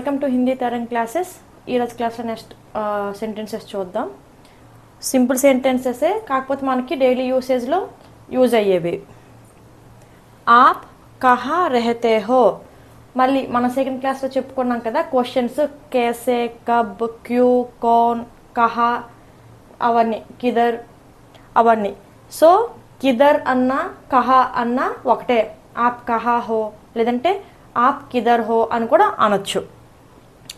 Welcome to Hindi Tarang classes. ఈరోజు క్లాస్లో next sentences చూద్దాం. సింపుల్ సెంటెన్సెసే, కాకపోతే మనకి డైలీ యూసేజ్లో యూజ్ అయ్యేవి. ఆప్ కహా రెహతే హో. మళ్ళీ మన సెకండ్ క్లాస్లో చెప్పుకున్నాం కదా క్వశ్చన్స్, కేసే, కబ్, క్యూ, కౌన్, కహా, అవన్నీ, కిదర్, అవన్నీ. సో కిదర్ అన్నా కహా అన్నా ఒకటే. ఆప్ కహా హో లేదంటే ఆప్ కిదర్ హో అని కూడా అనొచ్చు.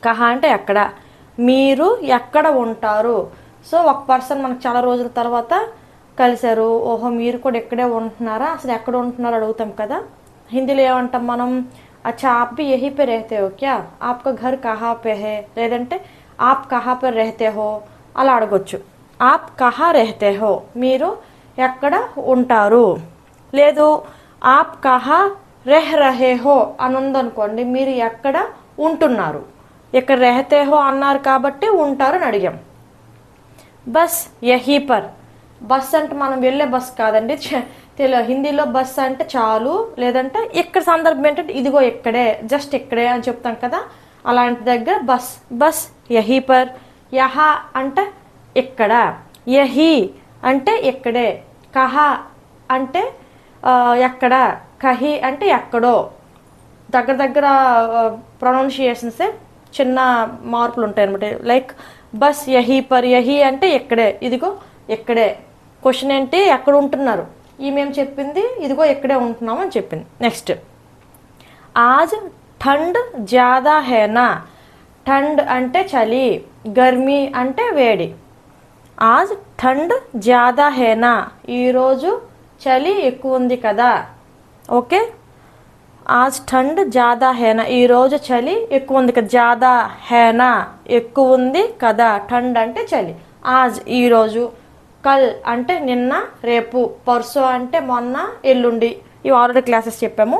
కహా అంటే ఎక్కడ, మీరు ఎక్కడ ఉంటారు. సో ఒక పర్సన్ మనకు చాలా రోజుల తర్వాత కలిశారు, ఓహో మీరు కూడా ఇక్కడే ఉంటున్నారా, అసలు ఎక్కడ ఉంటున్నారో అడుగుతాం కదా. హిందీలో ఏమంటాం మనం, అచ్చా ఆప్ భీ యహీ పే రెహతే హో క్యా, ఆప్కా ఘర్ కహా పే హే, లేదంటే ఆప్ కహా పే రెహతే హో అలా అడగొచ్చు. ఆప్ కహా రెహతే హో, మీరు ఎక్కడ ఉంటారు. లేదు ఆప్ కహా రెహ్ రహే హో అని ఉందనుకోండి, మీరు ఎక్కడ ఉంటున్నారు. ఇక్కడ రెహతే హో అన్నారు కాబట్టి ఉంటారు అని అడిగాం. బస్ యహీ పర్. బస్ అంటే మనం వెళ్ళే బస్ కాదండి, హిందీలో బస్ అంటే చాలు, లేదంటే ఇక్కడ సందర్భం ఏంటంటే ఇదిగో ఇక్కడే, జస్ట్ ఇక్కడే అని చెప్తాం కదా, అలాంటి దగ్గర బస్. బస్ యహీ పర్. యహా అంటే ఇక్కడ, యహీ అంటే ఇక్కడే, కహా అంటే ఎక్కడ, కహీ అంటే ఎక్కడో. దగ్గర దగ్గర ప్రొనౌన్సియేషన్సే చిన్న మార్పులు ఉంటాయి అనమాట. లైక్ బస్ యహీ పర్, యహీ అంటే ఇక్కడే, ఇదిగో ఇక్కడే. క్వశ్చన్ ఏంటి, ఎక్కడ ఉంటున్నారు, ఈమెం చెప్పింది ఇదిగో ఇక్కడే ఉంటున్నాము అని చెప్పింది. నెక్స్ట్, ఆజ్ ఠండ్ జ్యాదా హేనా. ఠండ్ అంటే చలి, గర్మీ అంటే వేడి. ఆజ్ ఠండ్ జ్యాదా హేనా, ఈరోజు చలి ఎక్కువ ఉంది కదా. ఓకే, ఆజ్ ఠండ్ జ్యాదా హేనా, ఈరోజు చలి ఎక్కువ ఉంది కదా. జ్యాదా హేనా ఎక్కువ ఉంది కదా, ఠండ్ అంటే చలి. ఆజ్ ఈరోజు, కల్ అంటే నిన్న రేపు, పర్సో అంటే మొన్న ఎల్లుండి, ఇవి ఆల్రెడీ క్లాసెస్ చెప్పాము.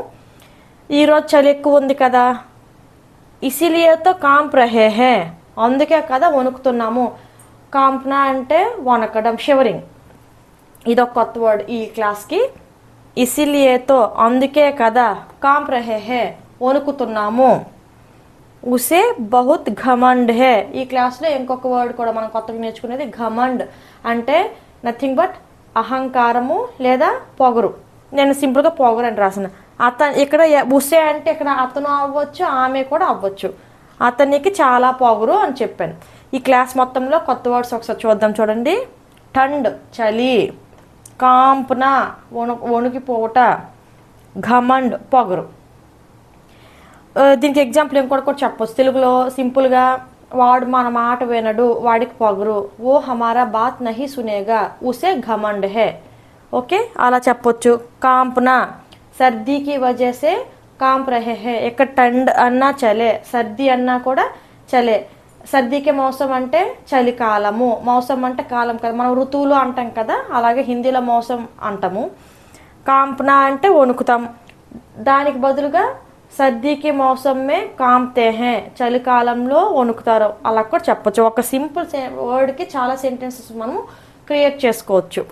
ఈరోజు చలి ఎక్కువ ఉంది కదా, ఇసిలియేతో కాంప్ రహే హే, అందుకే కదా వణుకుతున్నాము. కాంప్నా అంటే వణకడం, షివరింగ్. ఇదొక కొత్త వర్డ్ ఈ క్లాస్కి. ఇసిలియేతో అందుకే కదా, కాంప్ రహే హే వణుకుతున్నాము. ఉసే బహుత్ ఘమండ్ హే. ఈ క్లాస్లో ఇంకొక వర్డ్ కూడా మనం కొత్తగా నేర్చుకునేది ఘమండ్ అంటే నథింగ్ బట్ అహంకారము లేదా పొగరు. నేను సింపుల్గా పొగరు అని రాసిన. ఇక్కడ ఉసే అంటే ఇక్కడ అతను అవ్వచ్చు, ఆమె కూడా అవ్వచ్చు. అతనికి చాలా పొగరు అని చెప్పాను. ఈ క్లాస్ మొత్తంలో కొత్త వర్డ్స్ ఒకసారి చూద్దాం. చూడండి, ఠండ్ చలి, కాంప్న వణుకిపోట, ఘమండ్ పొగరు. దీనికి ఎగ్జాంపుల్ ఇంకోటి కూడా చెప్పొచ్చు. తెలుగులో సింపుల్గా, వాడు మన మాట వినడు, వాడికి పొగరు. ఓ హమారా బాత్ నహీ సునేగా, ఉసే ఘమండ్ హే. ఓకే, అలా చెప్పొచ్చు. కాంప్న సర్దీకి వజేసే కాంప్ రహే హే. ఇక్కడ ఠండ్ అన్నా చలే, సర్దీ అన్నా కూడా చలే. సర్దీకే మౌసం అంటే చలికాలము, మౌసం అంటే కాలం కదా, మనం ఋతువులు అంటాం కదా, అలాగే హిందీలో మౌసం అంటాము. కాంప్నా అంటే వణుకుతాం, దానికి బదులుగా సర్దీకి మౌసమే కాంప్తే హే, చలికాలంలో వణుకుతారు, అలా కూడా చెప్పొచ్చు. ఒక సింపుల్ వర్డ్కి చాలా సెంటెన్సెస్ మనము క్రియేట్ చేసుకోవచ్చు.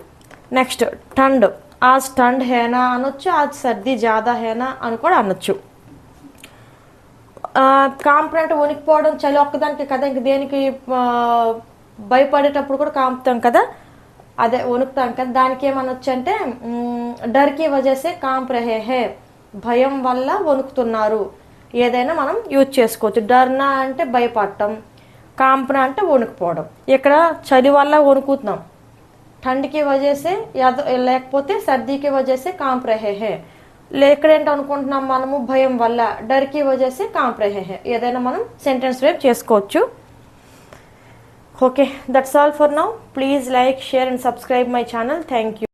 నెక్స్ట్, ఠండ్. ఆజ్ ఠండ్ హేనా అనొచ్చు, ఆజ్ సర్దీ జాదా హేనా అని కూడా అనొచ్చు. కాంప్న అంటే వణికిపోవడం, చలి ఒక్కదానికి కదా, ఇంక దేనికి భయపడేటప్పుడు కూడా కాంపుతాం కదా, అదే వణుకుతాం కదా, దానికి ఏమనొచ్చు అంటే డర్కి వజేసే కాంప్ రహే హే, భయం వల్ల వణుకుతున్నారు. ఏదైనా మనం యూజ్ చేసుకోవచ్చు. డర్నా అంటే భయపడటం, కాంప్న అంటే వణుకుపోవడం. ఇక్కడ చలి వల్ల వణుకుతున్నాం, ఠండ్కి వజేసే లేకపోతే సర్దీకి వజేసే కాంప్ రహే హే. ఎక్కడేంటో అనుకుంటున్నాం మనము, భయం వల్ల, డర్కి వజేసే కాంప్ రహే హే. ఏదైనా మనం సెంటెన్స్ వేవ్ చేసుకోవచ్చు. Okay, that's all for now. Please like, share and subscribe my channel. Thank you.